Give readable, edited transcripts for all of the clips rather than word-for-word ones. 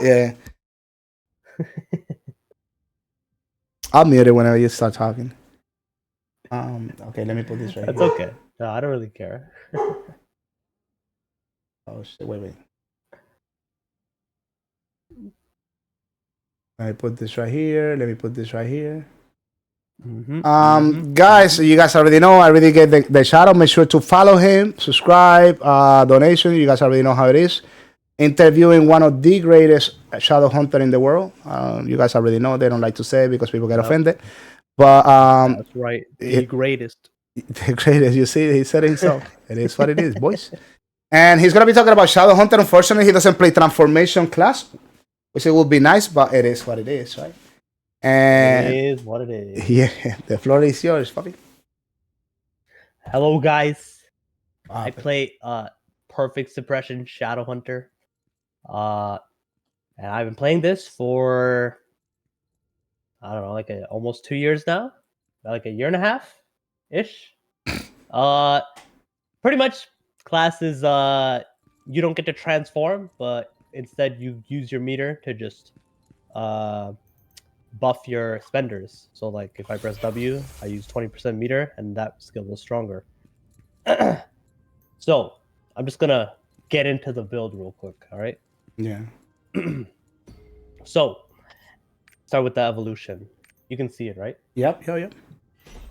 Yeah. I'll mute it whenever you start talking. Okay, let me put this right That's here. okay. No, I don't really care. Oh shit! Wait. Let me put this right here. Let me put this right here. Guys, you guys already know. I already get the shout out. Make sure to follow him, subscribe, donation. You guys already know how it is. Interviewing one of the greatest shadow hunter in the world. You guys already know. They don't like to say it because people get offended. But That's right. The greatest. The greatest. You see, he said it himself. It is what it is, boys. And he's gonna be talking about shadow hunter. Unfortunately, he doesn't play transformation class, which it would be nice, but it is what it is, right? And it is what it is. Yeah, the floor is yours, puppy. Hello, guys. I play Perfect Suppression Shadowhunter. And I've been playing this for I don't know, like almost 2 years now, like a year and a half ish. Pretty much class is you don't get to transform, but instead you use your meter to just buff your spenders. So like if I press W, I use 20% meter, and that skill was stronger. So I'm just gonna get into the build real quick. All right. Yeah. So start with the evolution. You can see it, right? Yep.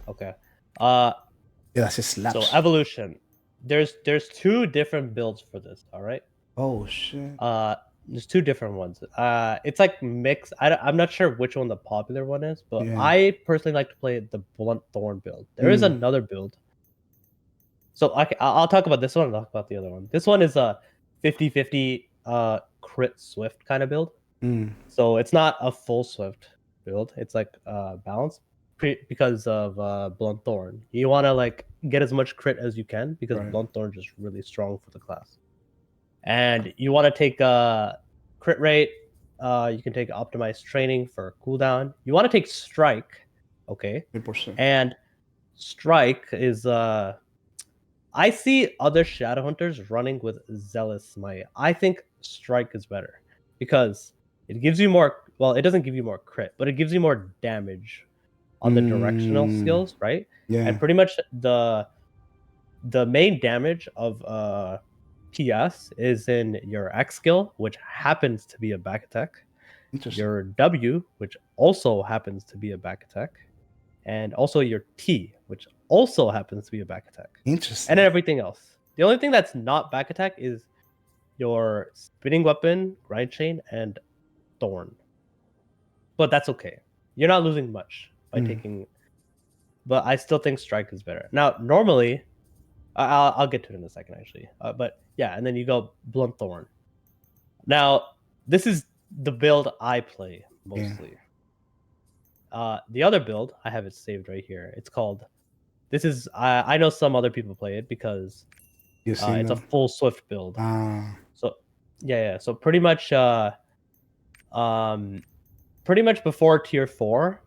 Okay. Yeah, that's just slaps. So evolution. There's 2 different builds for this. All right. Oh shit. There's 2 different ones. It's like mixed. I'm not sure which one the popular one is, but Yeah. I personally like to play the Blunt Thorn build. There is another build. So I'll talk about this one and I'll talk about the other one. This one is a 50-50 crit swift kind of build. So it's not a full swift build. It's like balanced because of Blunt Thorn. You want to like get as much crit as you can because Blunt Thorn is just really strong for the class. And you want to take crit rate. You can take optimized training for cooldown. You want to take strike, okay? 100%. And strike is I see other Shadowhunters running with Zealous Smite. I think strike is better because it gives you more. Well, it doesn't give you more crit, but it gives you more damage on the directional skills, right? Yeah. And pretty much the main damage of PS is in your X skill, which happens to be a back attack, your W, which also happens to be a back attack, and also your T, which also happens to be a back attack. Interesting. And then everything else. The only thing that's not back attack is your spinning weapon, grind chain, and thorn. But that's okay. You're not losing much by taking. But I still think strike is better. Now, normally, I'll get to it in a second, actually. But yeah, and then you go blunt thorn. Now, this is the build I play mostly. The other build, I have it saved right here. It's called. This is I know some other people play it because it's a full swift build. So yeah. So pretty much before tier 4,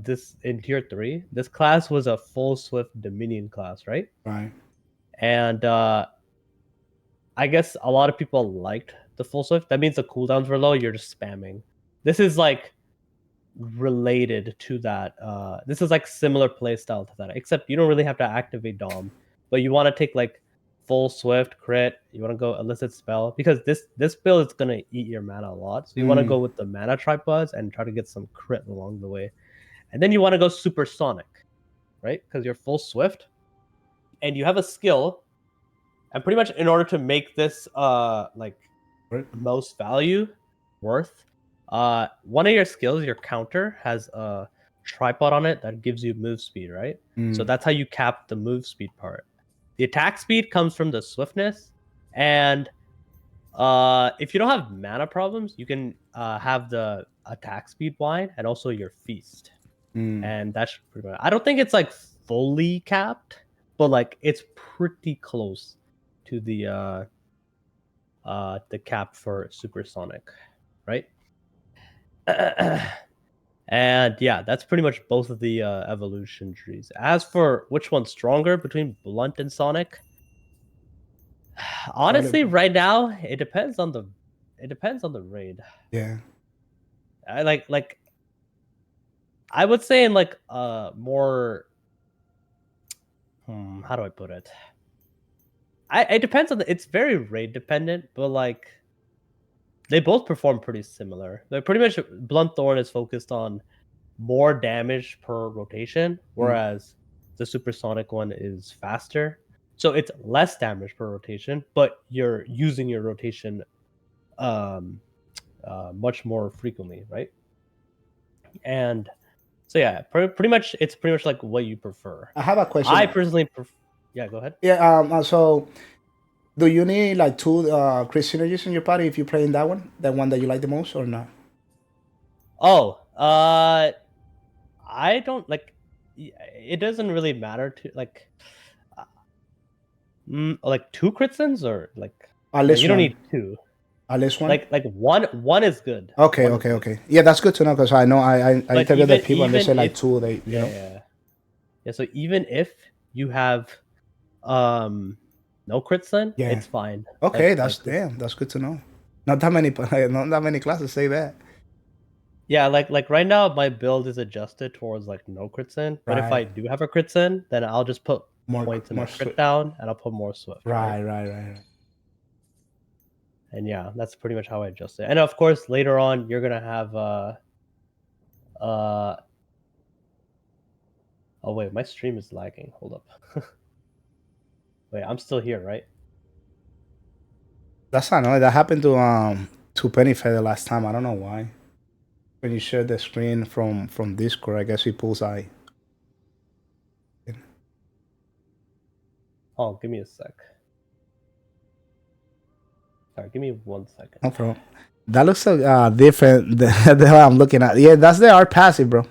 this in tier 3, this class was a full swift dominion class, right? Right. And I guess a lot of people liked the full swift. That means the cooldowns were low, you're just spamming. This is like related to that. This is like similar playstyle to that, except you don't really have to activate Dom, but you want to take like full swift crit. You want to go illicit spell because this build is gonna eat your mana a lot. So you want to go with the mana tripods and try to get some crit along the way, and then you want to go supersonic, right? Because you're full swift, and you have a skill, and pretty much in order to make this like most value worth. One of your skills, your counter, has a tripod on it that gives you move speed, right? So that's how you cap the move speed part. The attack speed comes from the swiftness, and if you don't have mana problems, you can have the attack speed blind and also your feast, and that's pretty much. I don't think it's like fully capped, but like it's pretty close to the cap for supersonic, right? And yeah, that's pretty much both of the evolution trees. As for which one's stronger between Blunt and Sonic, honestly, right now it depends on the it depends on the raid. Yeah. I like I would say in like more how do I put it? It depends on it's very raid dependent, but like they both perform pretty similar. They're pretty much Blunt Thorn is focused on more damage per rotation, whereas the supersonic one is faster. So it's less damage per rotation, but you're using your rotation much more frequently, right? And so yeah, pretty much it's pretty much like what you prefer. I have a question. I personally prefer. Yeah, go ahead. Yeah. So, do you need like two crit synergies in your party if you're playing that one, the one that you like the most, or not? Oh, I don't like. It doesn't really matter to like two critsons or like. At No, least you don't one. need two. At least one. Like one is good. Okay. One is Okay. good. Okay. Yeah, that's good to know because I know I But interviewed the even people and they even say like if two. They you know. yeah. So even if you have no critson, Yeah. it's fine. Okay. Like That's good to know. Not that many. Not that many classes say that. yeah, like right now my build is adjusted towards like no critson. But if I Right. do have a critson, then I'll just put More. points in my More. crit down and I'll put more swift, right? Right. And yeah, that's pretty much how I adjust it. And of course, later on, you're gonna have uh. Oh wait, my stream is lagging. Hold up. Wait, I'm still here, right? That's not know. That happened to Penny Feather last time. I don't know why. When you share the screen from Discord, I guess he pulls eye. Oh, give me a sec. Sorry, give me 1 second. No problem. That looks so different than the hell I'm looking at. Yeah, that's the art passive, bro.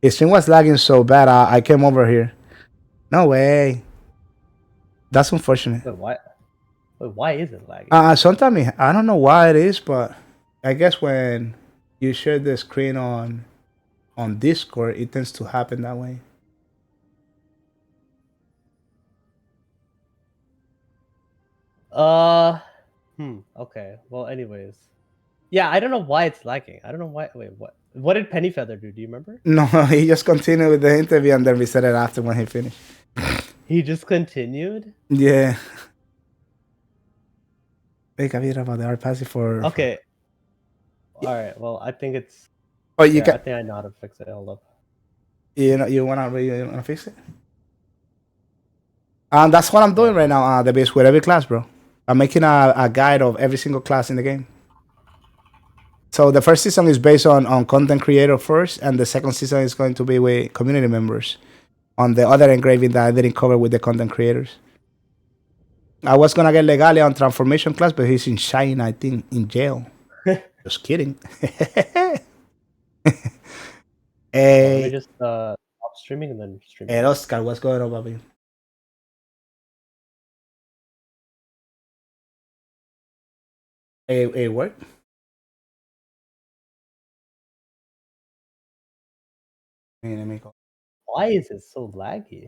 His stream was lagging so bad, I came over here. No way. That's unfortunate. Wait, why? Wait, why is it lagging? Sometimes I don't know why it is, but I guess when you share the screen on Discord, it tends to happen that way. Okay. Well, anyways. Yeah, I don't know why it's lagging. I don't know why. Wait, what? What did Pennyfeather do? Do you remember? No, he just continued with the interview and then reset it after when he finished. He just continued. Yeah. Hey, Kavira, about the art passive for. Okay. All right. Well, I think it's. Oh, you Yeah, can. I think I know how to fix it. Hold up. You wanna fix it? That's what I'm doing right now. The base with every class, bro. I'm making a guide of every single class in the game. So the first season is based on content creator first, and the second season is going to be with community members on the other engraving that I didn't cover with the content creators. I was gonna get Legalia on transformation class, but he's in China, I think, in jail. Just kidding. Let me Hey, just stop streaming and then stream. hey, Oscar, what's going on, baby? Hey, what? Let me go. Why is it so laggy?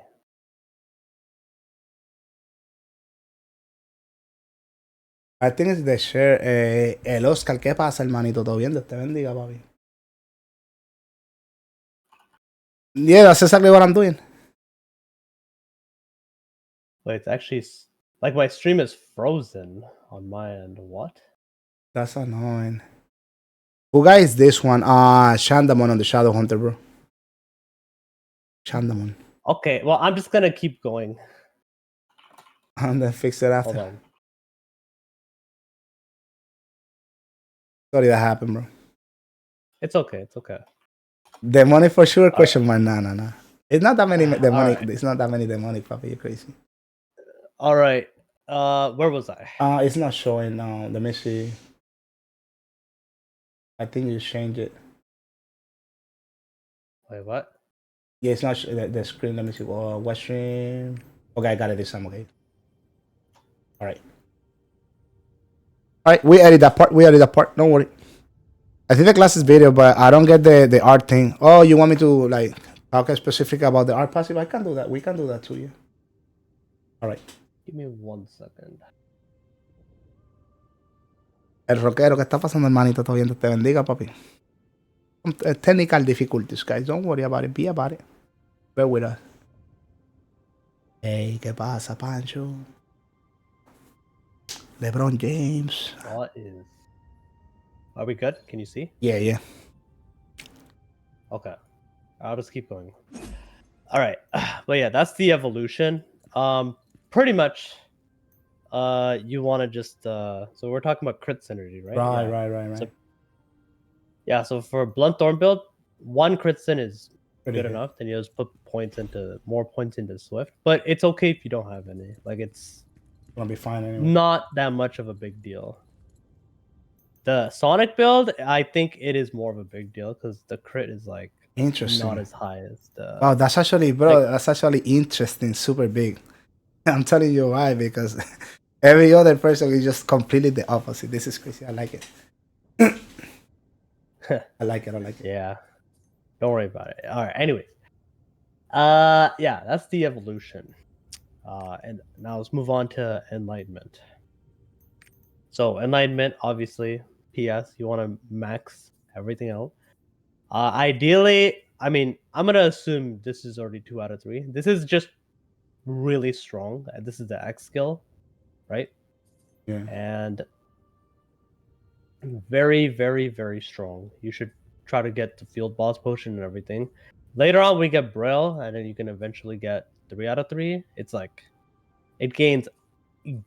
I think it's the share. El Oscar, ¿qué pasa, hermanito? ¿Todo bien? Dios te bendiga, papi. Yeah, that's exactly what I'm doing. Wait, it's actually like my stream is frozen on my end. What? That's annoying. Who guy is this one? Shandamon on the Shadowhunter, bro. Shandamon. Okay, well, I'm just gonna keep going. And then fix it after. Hold on. Sorry that happened, bro. It's okay. It's okay. The money for sure? All Question mark. Nah. It's not that many demonic. Right. It's not that many demonic, papi. You're crazy. All right. Where was I? It's not showing now. Let me see. I think you change it. Wait, what? Yeah, it's not the screen. Let me see. What stream? Okay, I got it this time. Okay. All right. All right. We edit that part. Don't worry. I think the class is video, but I don't get the art thing. Oh, you want me to like talk specific about the art passive? I can do that. We can do that to you. All right. Give me 1 second. El rockero, ¿qué está pasando, hermanito? Todo bien, Dios te bendiga, papi. Technical difficulties, guys. Don't worry about it. Be about it. Bear with us. Hey, ¿qué pasa, Pancho? LeBron James. What is? Are we good? Can you see? Yeah, yeah. Okay. I'll just keep going. All right. But yeah, that's the evolution. Pretty much you want to just so we're talking about crit synergy, right? Right. So yeah, so for blunt thorn build, one crit sin is Pretty good good. enough. Then you just put more points into Swift. But it's okay if you don't have any. Like it's Gonna be fine anyway. not that much of a big deal. The Sonic build, I think it is more of a big deal because the crit is like Interesting. not as high as the. Wow, that's actually, bro, Like- that's actually interesting. Super big. I'm telling you why, because every other person is just completely the opposite. This is crazy. I like it. I like it. Yeah. Don't worry about it. All right. Anyways. Yeah, that's the evolution. And now let's move on to Enlightenment. So Enlightenment, obviously, PS, you want to max everything out. Ideally, I mean, I'm gonna assume this is already 2 out of 3. This is just really strong. This is the X skill, right? Yeah. And very, very, very strong. You should try to get the field boss potion and everything. Later on, we get Braille, and then you can eventually get 3 out of 3. It's like it gains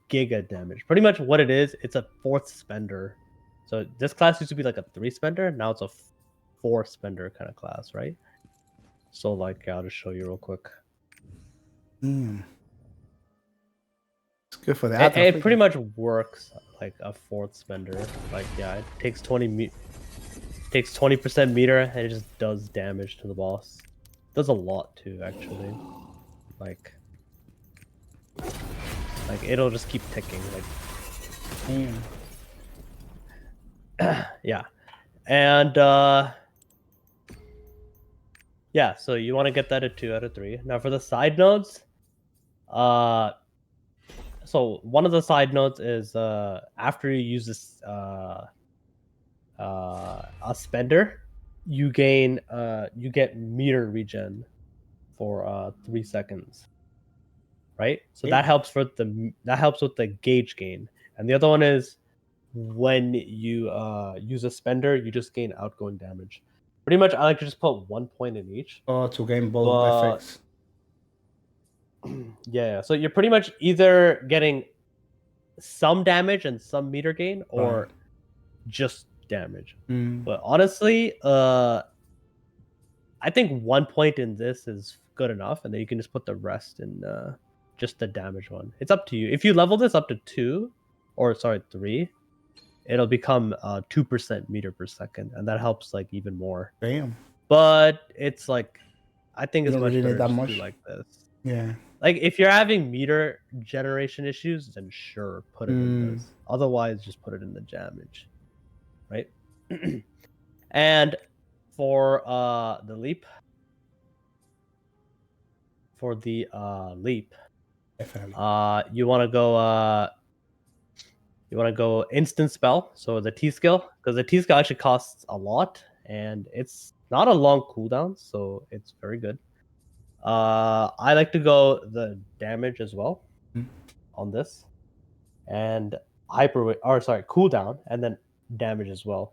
giga damage. Pretty much what it is, it's a 4th spender. So this class used to be like a 3 spender, now it's a 4 spender kind of class, right? So like I'll just show you real quick. It's good for the It pretty much works like a 4th spender. Like yeah, it takes 20% meter and it just does damage to the boss. It does a lot too, actually. Like it'll just keep ticking. Like yeah. And yeah, so you want to get that at 2 out of 3. Now for the side nodes, so one of the side nodes is after you use this a spender, you get meter regen for 3 seconds. Right? So Yeah. that helps with the gauge gain. And the other one is when you use a spender, you just gain outgoing damage. Pretty much I like to just put 1 point in each. Oh, to gain both effects. Yeah, so you're pretty much either getting some damage and some meter gain or Right. just damage. Mm. But honestly, I think 1 point in this is good enough, and then you can just put the rest in just the damage one. It's up to you. If you level this up to 3, it'll become 2% meter per second, and that helps like even more. Damn. But it's like I think You it's don't much really better need that just much. to do like this. Yeah. Like if you're having meter generation issues, then sure, put it in this. Otherwise, just put it in the damage, right? And for the leap, Definitely. you want to go instant spell. So the T skill, because the T skill actually costs a lot, and it's not a long cooldown, so it's very good. I like to go the damage as well on this, and cooldown, and then damage as well.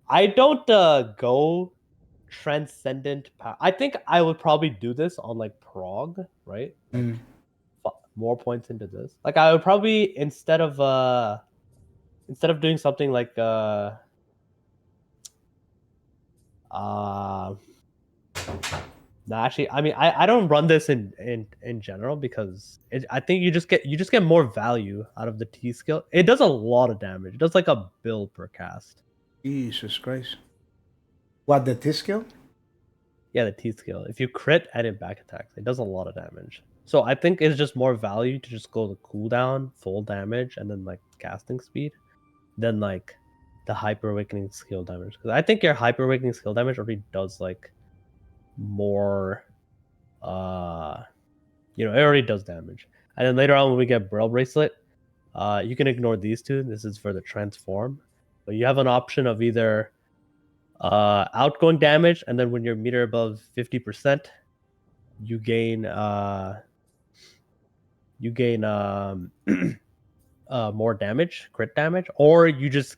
I don't go transcendent power. I think I would probably do this on like prog, right? Like more points into this. Like I would probably instead of doing something like no, actually, I mean, I don't run this in general because I think you just get more value out of the T skill. It does a lot of damage. It does like a bill per cast. Jesus Christ. What, the T skill? Yeah, the T skill. If you crit and it back attacks, it does a lot of damage. So I think it's just more value to just go the cooldown, full damage, and then like casting speed, than like the hyper awakening skill damage. Because I think your hyper awakening skill damage already does like more it already does damage. And then later on when we get Braille Bracelet, you can ignore these two. This is for the transform. But you have an option of either outgoing damage, and then when you're meter above 50%, you gain more damage, crit damage, or you just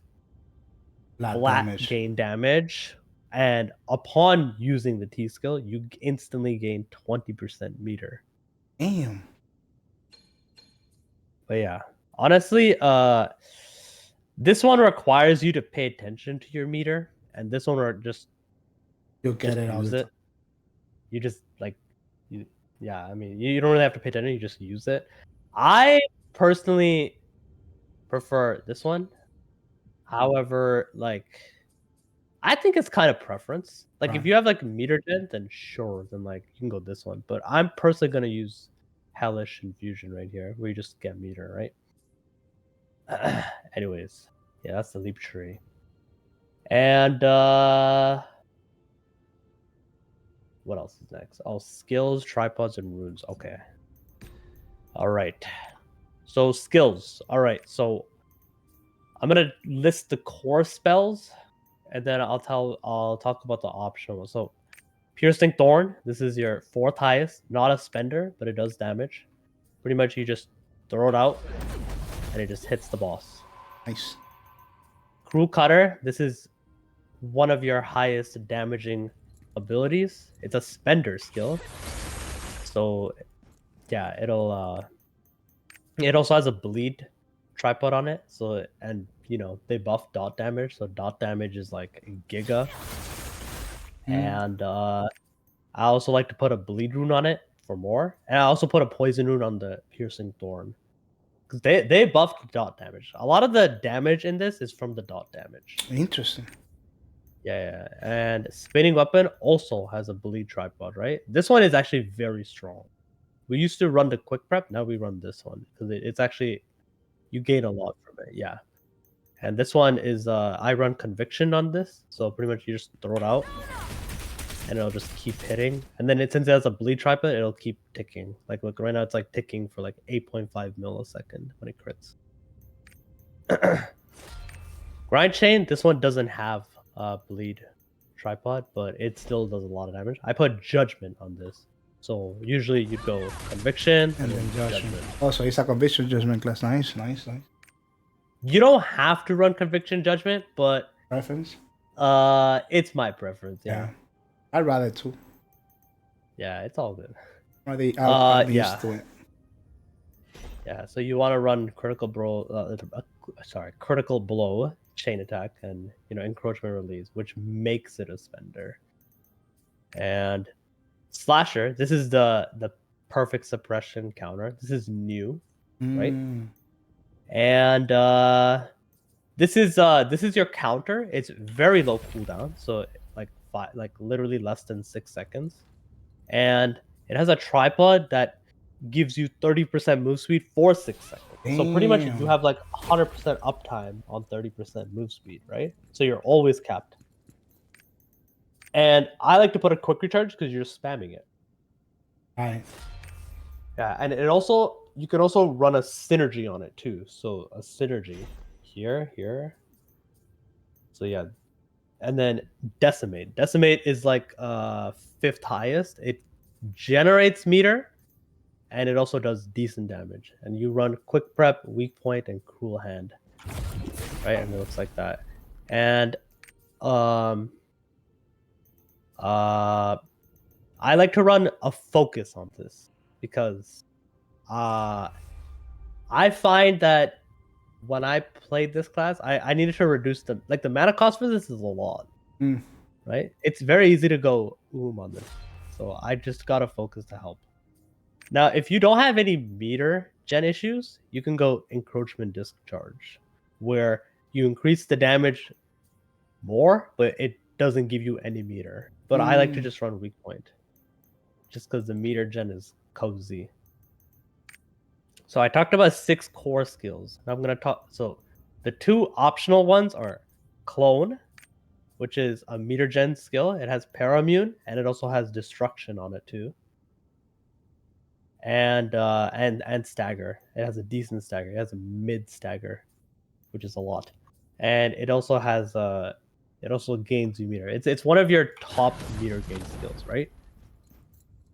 Lot flat damage. gain damage. And upon using the T skill, you instantly gain 20% meter. Damn. But yeah, honestly, this one requires you to pay attention to your meter, and this one are just You'll get it all use the it. time. You just like you yeah, I mean you don't really have to pay attention, you just use it. I personally prefer this one. However, like I think it's kind of preference. Like if Right. you have like meter gen, then sure, then like you can go this one. But I'm personally gonna use Hellish Infusion right here, where you just get meter, right? Anyways, yeah, that's the leap tree. And what else is next? Oh, skills, tripods, and runes. Okay. All right. So skills. All right. So I'm gonna list the core spells, and then I'll talk about the optional. So Piercing Thorn. This is your 4th highest. Not a spender, but it does damage. Pretty much, you just throw it out, and it just hits the boss. Nice. Cruel Cutter. This is one of your highest damaging abilities. It's a spender skill. So yeah, it also has a bleed tripod on it. So and they buff dot damage. So dot damage is like giga. And I also like to put a bleed rune on it for more. And I also put a poison rune on the piercing thorn. Because they buffed dot damage. A lot of the damage in this is from the dot damage. Interesting. Yeah. And spinning weapon also has a bleed tripod, right? This one is actually very strong. We used to run the quick prep, now we run this one because it's actually you gain a lot from it. Yeah. And this one is I run conviction on this, so pretty much you just throw it out and it'll just keep hitting. And then since it has a bleed tripod, it'll keep ticking. Like look, right now it's like ticking for like 8.5 millisecond when it crits. Grind chain, this one doesn't have bleed tripod, but it still does a lot of damage. I put judgment on this. So usually you'd go conviction And then judgment. judgment. Oh, so it's a conviction judgment class. Nice. You don't have to run conviction judgment, but Preference? it's my preference. Yeah. I'd rather too. Yeah, it's all good. I'm yeah. used to it. Yeah, so you want to run critical blow, chain attack, and encroachment release, which makes it a spender. And slasher, this is the perfect suppression counter. This is new, right? And this is your counter. It's very low cooldown, so like literally less than 6 seconds. And it has a tripod that gives you 30% move speed for 6 seconds. So pretty much you have like 100% uptime on 30% move speed, right? So you're always capped. And I like to put a quick recharge because you're spamming it. Right. Yeah, and you can also run a synergy on it too. So a synergy here. So yeah. And then decimate. Decimate is like 5th highest. It generates meter, and it also does decent damage. And you run quick prep, weak point, and cruel hand, right? And it looks like that. And I like to run a focus on this because I find that when I played this class, I needed to reduce the mana cost for this is a lot, right? It's very easy to go on this, so I just gotta focus to help. Now, if you don't have any meter gen issues, you can go encroachment discharge, where you increase the damage more, but it doesn't give you any meter. But I like to just run weak point, just because the meter gen is cozy. So I talked about 6 core skills. Now I'm gonna talk. So the 2 optional ones are clone, which is a meter gen skill. It has paramune and it also has destruction on it too. And stagger. It has a decent stagger. It has a mid stagger, which is a lot. and it also gains you meter. It's one of your top meter gain skills, right?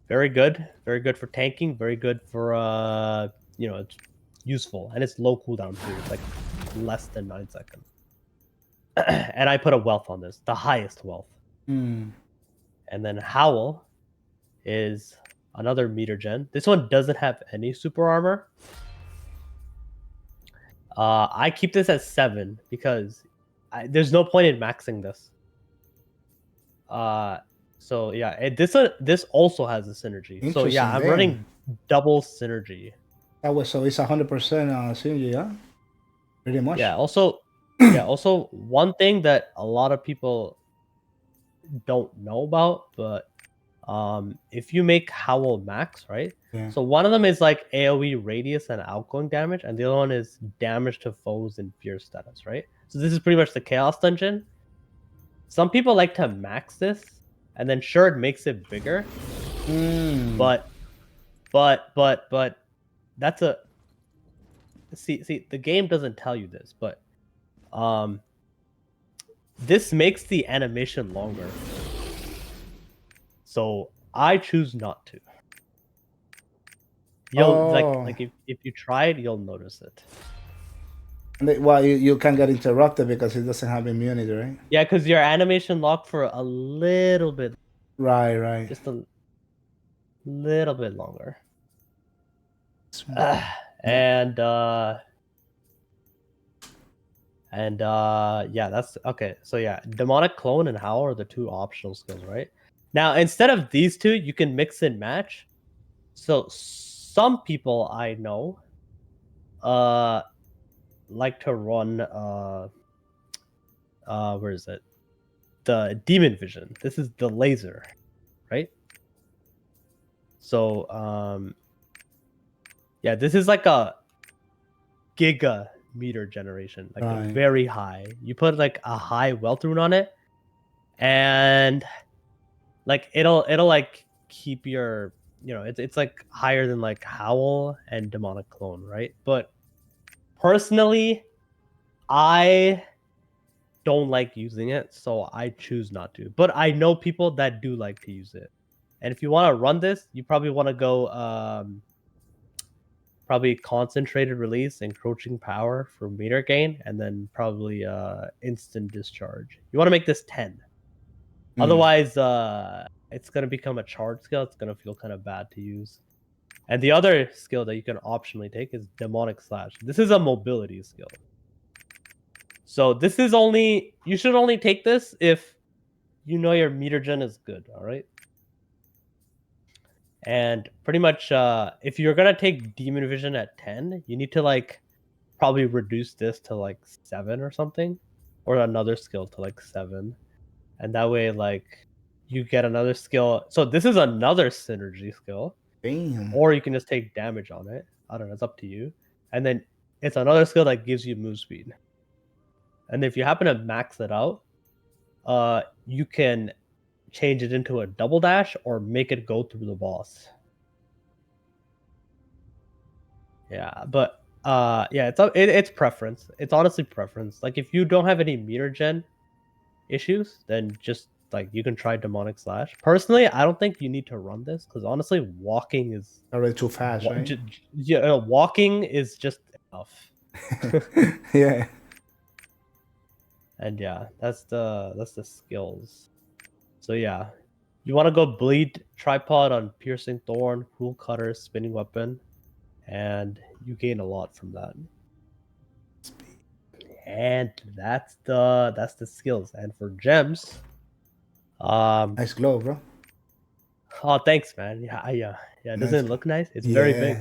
Very good for tanking. Very good for it's useful, and it's low cooldown too. It's like less than 9 seconds. And I put a wealth on this, the highest wealth. Mm. And then Howl is another meter gen. This one doesn't have any super armor. I keep this at 7 because there's no point in maxing this. So yeah, this also has a synergy. So yeah, Interesting. I'm Damn. running double synergy. That was so it's 100% synergy, yeah? Pretty much. Yeah. Also, one thing that a lot of people don't know about, but if you make Howl max, right? Yeah. So one of them is like AoE radius and outgoing damage, and the other one is damage to foes in fear status, right? So this is pretty much the Chaos Dungeon. Some people like to max this, and then sure it makes it bigger, but that's a see the game doesn't tell you this, but this makes the animation longer. So I choose not to. You'll like if you try it, you'll notice it. Well, you can get interrupted because it doesn't have immunity, right? Yeah, because your animation locked for a little bit, Right. just a little bit longer. And yeah, that's okay. So yeah, Demonic Clone and Howl are the two optional skills, right? Now, instead of these two, you can mix and match. So some people I know like to run where is it? The Demon Vision. This is the laser, right? So yeah, this is like a giga meter generation, like a very high. You put like a high wealth rune on it, and like it'll like keep your it's like higher than like Howl and Demonic Clone, right? But personally, I don't like using it, so I choose not to. But I know people that do like to use it. And if you want to run this, you probably want to go probably concentrated release, encroaching power for meter gain, and then probably instant discharge. You want to make this 10. Otherwise, it's gonna become a charge skill. It's gonna feel kind of bad to use. And the other skill that you can optionally take is Demonic Slash. This is a mobility skill. So this is you should only take this if you know your meter gen is good, all right? And pretty much if you're gonna take Demon Vision at 10, you need to like probably reduce this to like 7 or something, or another skill to like 7, and that way like you get another skill. So this is another synergy skill. Damn. Or you can just take damage on it. I don't know, it's up to you. And then it's another skill that gives you move speed. And if you happen to max it out, you can change it into a double dash or make it go through the boss. Yeah, but yeah, it's preference. It's honestly preference. Like if you don't have any meter gen issues, then just like you can try Demonic Slash. Personally, I don't think you need to run this because honestly, walking is already too fast, right? Yeah, walking is just enough. Yeah. And yeah, that's the skills. So yeah, you want to go bleed tripod on piercing thorn, cruel cutter, spinning weapon, and you gain a lot from that. And that's the skills. And for gems, nice glow, bro. Oh, thanks, man. Yeah. Doesn't it look nice? It's very big.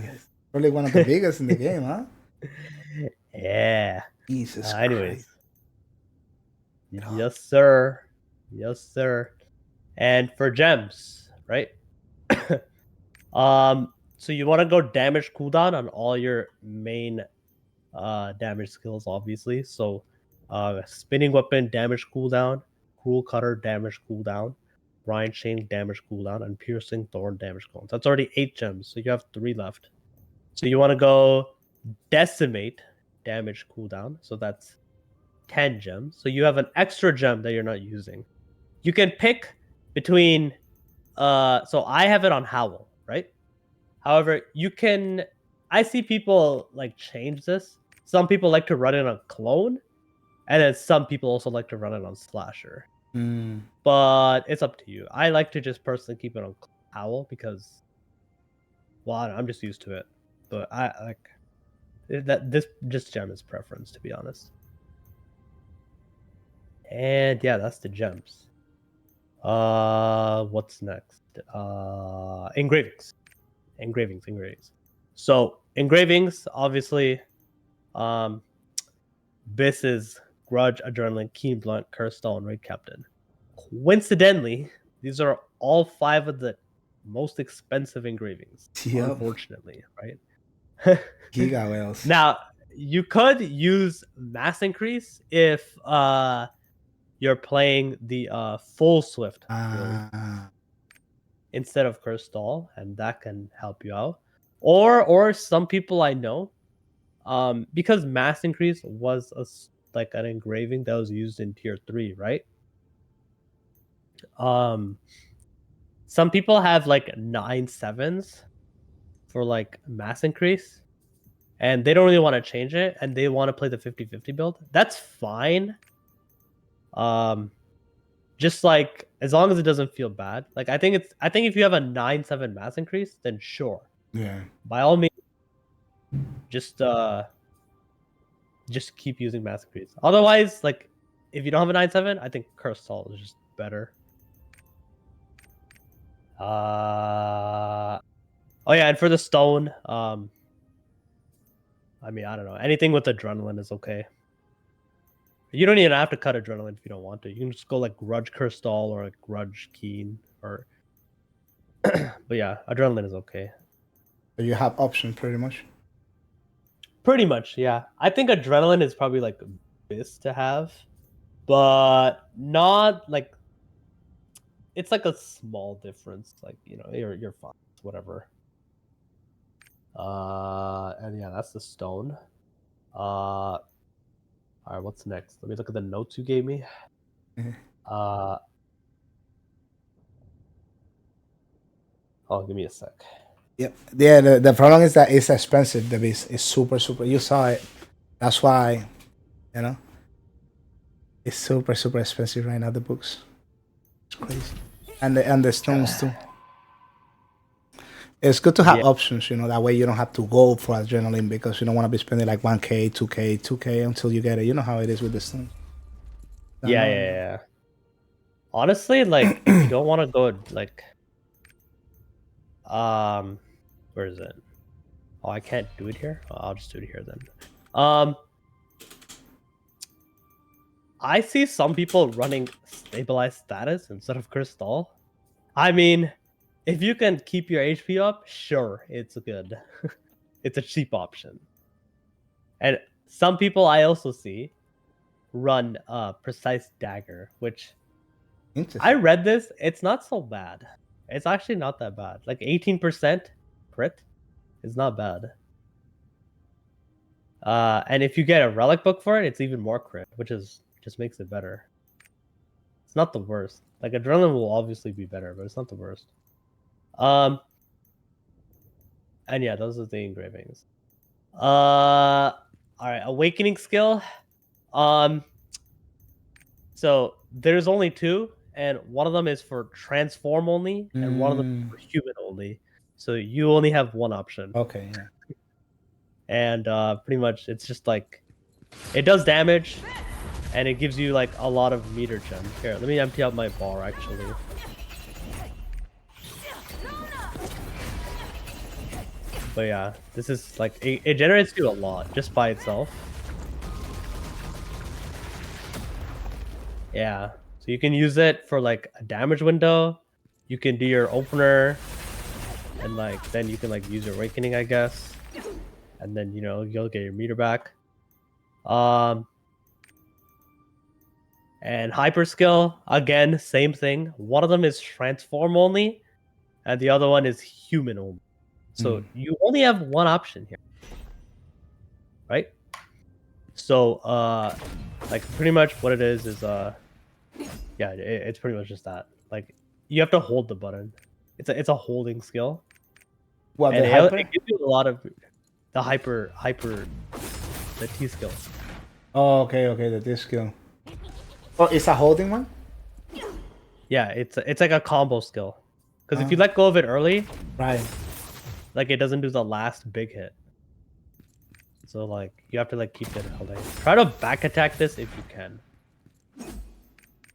Probably one of the biggest in the game, huh? Yeah. Jesus anyways. Christ. Yes, sir. Yes, sir. And for gems, right? So you want to go damage cooldown on all your main damage skills, obviously. So spinning weapon damage cooldown, cruel cutter damage cooldown, Ryan Chain damage cooldown, and piercing thorn damage cooldown. That's already 8 gems, so you have 3 left. So you want to go decimate damage cooldown. So that's 10 gems. So you have an extra gem that you're not using. You can pick between so I have it on Howl, right? However, I see people like change this. Some people like to run it on Clone, and then some people also like to run it on Slasher. But it's up to you. I like to just personally keep it on Howl because, well, I'm just used to it. But I like this just gem is preference, to be honest. And yeah, that's the gems. What's next? Engravings. Engravings. So engravings, obviously, this is Grudge, Adrenaline, Keen Blunt, Curse Stone, Raid Captain. Coincidentally, these are all 5 of the most expensive engravings. Yep. Unfortunately, right? Giga whales. Now, you could use mass increase if you're playing the full Swift build instead of Curse Stall, and that can help you out. Or some people I know, because mass increase was like an engraving that was used in tier 3, right? Some people have like 9/7s for like mass increase, and they don't really want to change it, and they want to play the 50/50 build. That's fine. Just like as long as it doesn't feel bad. Like I think if you have a 9/7 mass increase, then sure. Yeah. By all means, just keep using mass increase. Otherwise, like if you don't have a 9/7, I think Curse Salt is just better. Oh yeah, and for the stone, I mean, I don't know. Anything with adrenaline is okay. You don't even have to cut adrenaline if you don't want to. You can just go like Grudge Curse Stall or like Grudge Keen or but yeah, adrenaline is okay. So you have options pretty much. Pretty much, yeah. I think adrenaline is probably like this to have, but not like it's like a small difference. Like, you know, you're fine. Whatever. And yeah, that's the stone. All right, what's next? Let me look at the notes you gave me. Oh, give me a sec. Yep. Yeah, the problem is that it's expensive. The beast is super. You saw it. That's why, you know, it's super expensive right now. The books, it's crazy, and the stones too. It's good to have options, you know. That way you don't have to go for adrenaline because you don't want to be spending like 1K, 2K until you get it. You know how it is with the stones. Yeah. Honestly, like if you don't want to go like, where is it? Oh, I can't do it here. Oh, I'll just do it here then. I see some people running stabilized status instead of crystal. I mean, if you can keep your HP up, sure, it's good. It's a cheap option. And some people I also see run precise dagger, which I read this. It's not so bad. It's actually not that bad. Like 18% crit is not bad. And if you get a relic book for it, it's even more crit, which just makes it better. It's not the worst. Like adrenaline will obviously be better, but it's not the worst. And yeah, those are the engravings. All right, awakening skill. So there's only 2, and one of them is for transform only, and one of them is for human only. So you only have one option. Okay, yeah. And pretty much it's just like it does damage, and it gives you like a lot of meter gem. Here, let me empty out my bar actually. But yeah, this is like it generates you a lot just by itself. Yeah, so you can use it for like a damage window. You can do your opener, and like then you can like use your awakening, I guess, and then you know you'll get your meter back. And hyper skill again, same thing. One of them is transform only, and the other one is human only. So you only have one option here, right? So Like pretty much what it is yeah, it's pretty much just that. Like you have to hold the button. It's a holding skill. What, And the hyper? it gives you a lot of the hyper the T skill. Oh, okay, the disc skill. Oh, it's a holding one? Yeah, it's like a combo skill. Because if you let go of it early, right, like it doesn't do the last big hit. So like you have to like keep it holding. Try to back attack this if you can.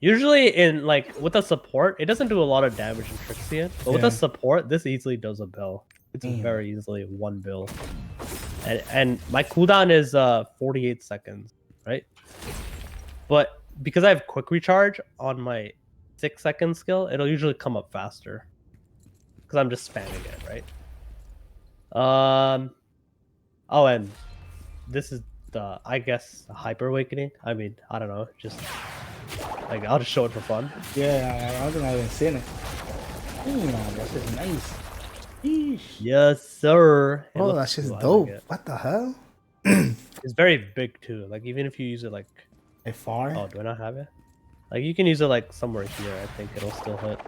Usually in like with a support, it doesn't do a lot of damage in Trixian, but with a support, this easily does a bill. It's very easily 1 bill. And my cooldown is 48 seconds, right? But because I have quick recharge on my 6-second skill, it'll usually come up faster. Because I'm just spamming it, right? Oh, and this is the, I guess, hyper awakening. I mean, I don't know, just like I'll just show it for fun. Yeah, I don't think I've even seen it. Damn, this is nice. Yeesh. Yes, sir. Oh, that's just dope. Like what the hell? it's very big too. Like even if you use it like A far? oh, do I not have it? Like you can use it like somewhere here. I think it'll still hit.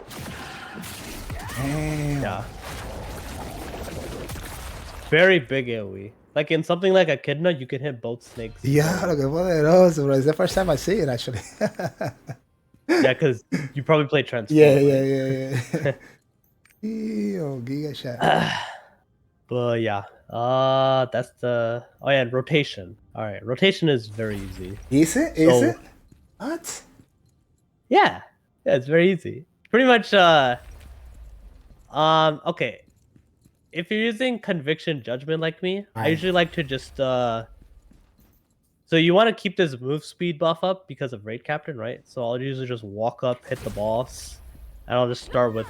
Damn. Yeah. Very big AoE. Like in something like Echidna, you can hit both snakes. Yeah, lo que poderoso, bro. It's the first time I see it, actually. Yeah, because you probably play Transform. Yeah. Ew, Giga Shot. But yeah, that's the. Oh yeah, and rotation. All right, rotation is very easy. Is it? Is it? What? Yeah, it's very easy. Pretty much. Okay. If you're using Conviction Judgment like me, I usually like to just So you want to keep this move speed buff up because of Raid Captain, right? So I'll usually just walk up, hit the boss, and I'll just start with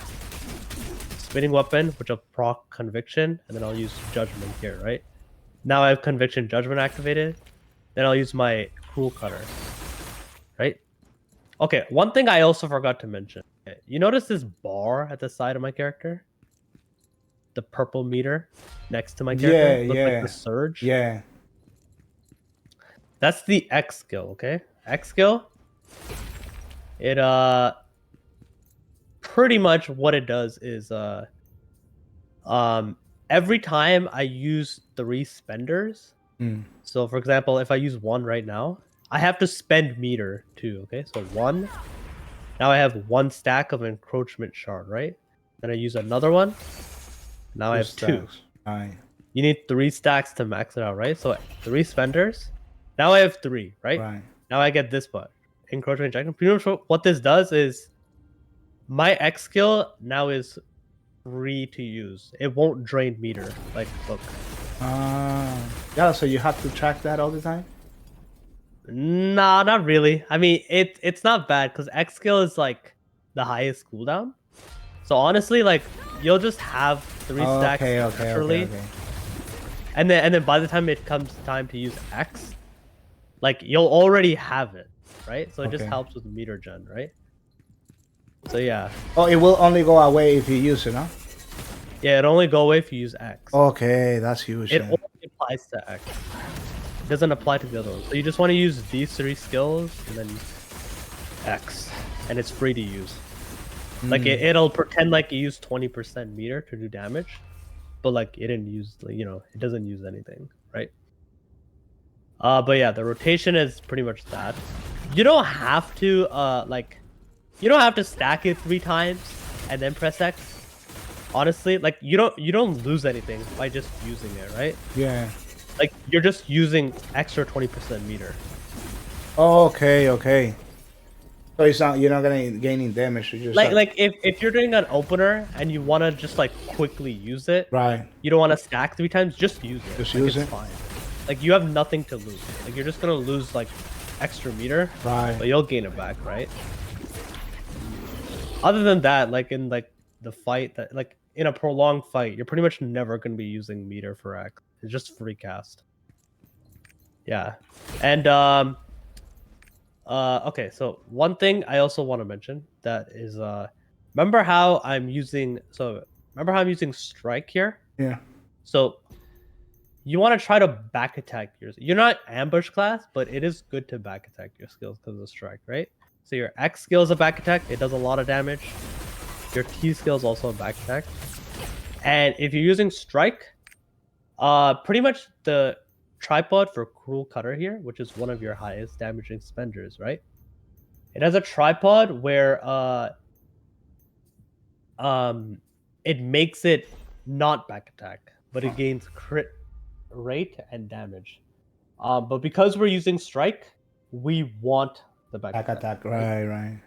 Spinning Weapon, which will proc Conviction, and then I'll use Judgment here, right? Now I have Conviction Judgment activated. Then I'll use my Cruel Cutter, right? Okay, one thing I also forgot to mention. You notice this bar at the side of my character? The purple meter next to my character? Looks like the surge. Yeah. That's the X skill, okay? X skill. It pretty much what it does is every time I use 3 spenders. So for example, if I use 1 right now, I have to spend meter too, okay? So 1. Now I have 1 stack of encroachment shard, right? Then I use another one. Now I have 2. Right. You need 3 stacks to max it out, right? So 3 spenders. Now I have 3, right? Right. Now I get this much. Encroachment injection. Pretty much what this does is my X skill now is free to use. It won't drain meter. Like, look. Yeah, so you have to track that all the time? Nah, not really. I mean, it's not bad because X skill is like the highest cooldown. So honestly, like you'll just have 3 stacks naturally. Okay. And then by the time it comes time to use X, like you'll already have it, right? So it just helps with meter gen, right? So yeah. Oh, it will only go away if you use it, no? Yeah, it only go away if you use X. Okay, that's huge. It only applies to X. It doesn't apply to the other ones. So you just want to use these 3 skills and then X, and it's free to use. Like it'll pretend like you use 20% meter to do damage, but like it didn't use, it doesn't use anything, right? But yeah, the rotation is pretty much that. You don't have to you don't have to stack it 3 times and then press X. Honestly, like you don't lose anything by just using it, right? Yeah. Like you're just using extra 20% meter. Okay. So it's not, you're not gonna gaining damage. You just like if you're doing an opener and you want to just like quickly use it, right? You don't want to stack 3 times. Just use it. Just use it. It's fine. Like you have nothing to lose. Like you're just gonna lose like extra meter, right? But you'll gain it back, right? Other than that, like in like the fight that like in a prolonged fight, you're pretty much never gonna be using meter for X. It's just free cast. Yeah, and okay, so one thing I also want to mention that is remember how I'm using strike here? Yeah. So you want to try to back attack yours. You're not ambush class, but it is good to back attack your skills because of the strike, right? So your X skill is a back attack. It does a lot of damage. Your T skill is also a back attack. And if you're using strike, pretty much the tripod for Cruel Cutter here, which is one of your highest damaging spenders, right? It has a tripod where it makes it not back attack, but it gains crit rate and damage. But because we're using strike, we want the back attack. Right.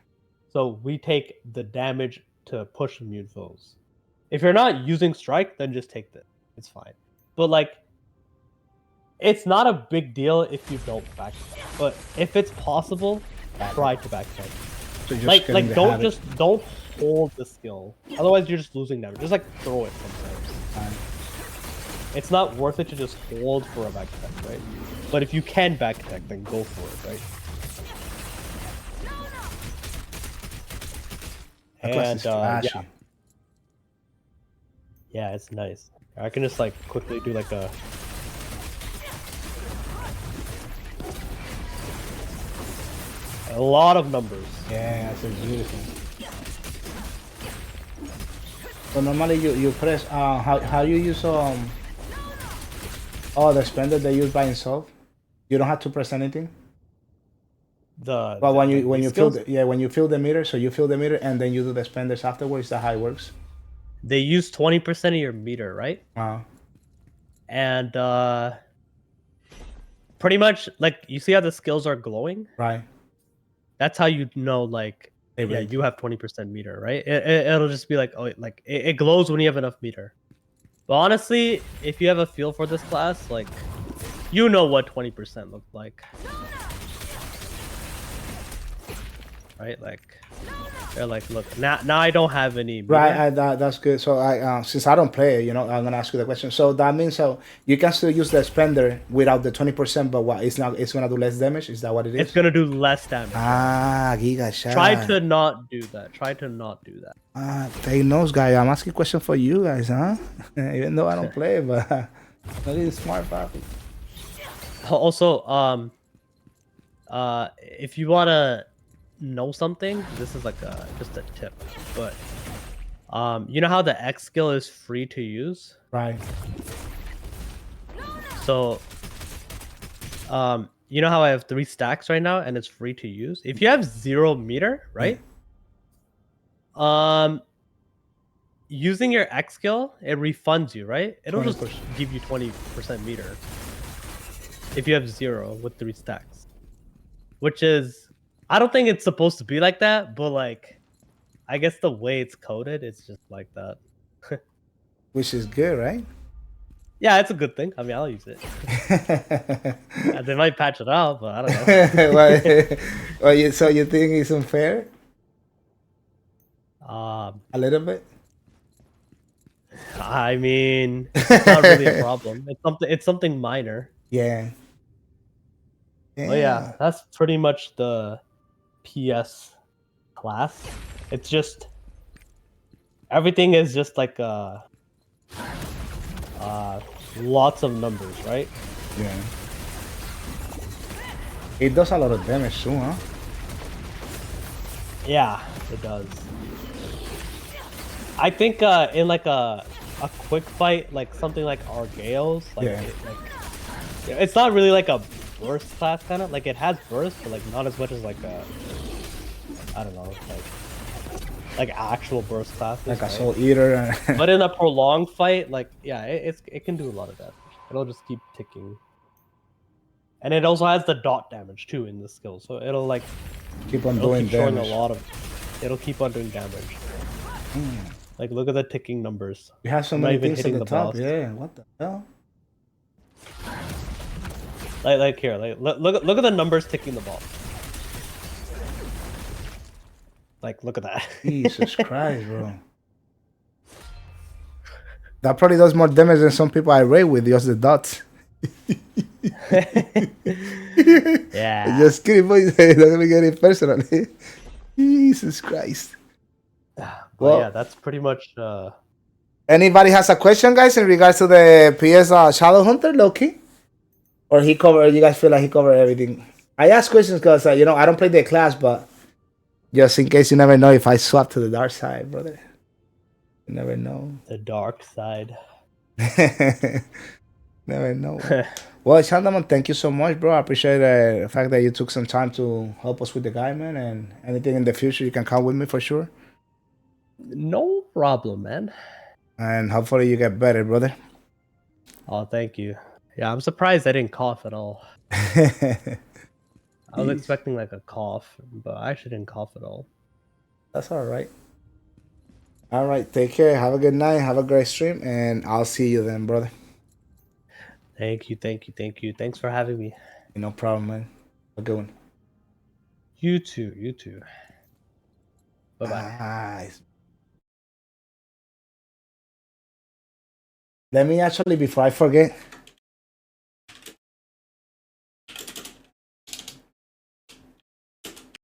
So we take the damage to push immune foes. If you're not using strike, then just take this. It's fine. But like, it's not a big deal if you don't back attack. But if it's possible, try to back attack. So Like don't hold the skill. Otherwise, you're just losing damage. Just like throw it sometimes. It's not worth it to just hold for a back attack, right? But if you can back attack, then go for it, right? And yeah, it's nice. I can just like quickly do like a lot of numbers. Yeah, that's beautiful. So normally you press how you use the spender they use by himself. You don't have to press anything. When you fill the meter, so you fill the meter and then you do the spenders afterwards. Is that how it works? They use 20% of your meter, right? And pretty much like you see how the skills are glowing, right? That's how you know like you have 20% meter, right? It'll just be like it glows when you have enough meter. But honestly, if you have a feel for this class, like you know what 20% looks like. Right, like they're like, look, now I don't have any meter. Right, that's good. So since I don't play, I'm gonna ask you the question. So that means you can still use the spender without the 20%, but it's gonna do less damage. Is that what it is? It's gonna do less damage. Giga shot. Try to not do that. Take notes, guy. I'm asking question for you guys, huh? Even though I don't play, but that is smart, papi. Also, if you wanna know something, this is like just a tip, but you know how the X skill is free to use, right? So you know how I have 3 stacks right now and it's free to use. If you have 0 meter, right? Using your X skill, it refunds you, right? It'll just give you 20% meter if you have 0 with 3 stacks, which is, I don't think it's supposed to be like that, but like, I guess the way it's coded, it's just like that. Which is good, right? Yeah, it's a good thing. I mean, I'll use it. They might patch it out, but I don't know. So you think it's unfair? A little bit. I mean, it's not really a problem. It's something minor. Yeah. But yeah, that's pretty much the PS class. It's just everything is just like lots of numbers, right? Yeah. It does a lot of damage too, huh? Yeah, it does. I think in like a quick fight, like something like Argale's, it's not really like a burst class kind of. Like it has burst, but like not as much as like I don't know, like actual burst classes. Like a Soul Eater. But in a prolonged fight, like yeah, it can do a lot of damage. It'll just keep ticking. And it also has the dot damage too in the skill, so it'll like keep on doing damage. It'll keep on doing damage. Like look at the ticking numbers. You have so many things at the top. Yeah, what the hell? Like here, like look at the numbers ticking the ball. Like look at that. Jesus Christ, bro. That probably does more damage than some people I raid with, just the dots. Yeah. Just kidding, boys. Don't let me get it personally. Jesus Christ. Well, yeah, that's pretty much. Anybody has a question, guys, in regards to the PS Shadowhunter, low-key? Or he covered, you guys feel like he covered everything? I ask questions because, you know, I don't play the class, but just in case, you never know if I swap to the dark side, brother. You never know. The dark side. Never know. Well, Shandamon, thank you so much, bro. I appreciate the fact that you took some time to help us with the guy, man. And anything in the future, you can come with me for sure. No problem, man. And hopefully you get better, brother. Oh, thank you. Yeah, I'm surprised I didn't cough at all. I was expecting like a cough, but I actually didn't cough at all. That's all right. All right, take care. Have a good night. Have a great stream, and I'll see you then, brother. Thank you, thank you, thank you. Thanks for having me. No problem, man. Have a good one. You too, you too. Bye-bye. Nice. Let me actually, before I forget,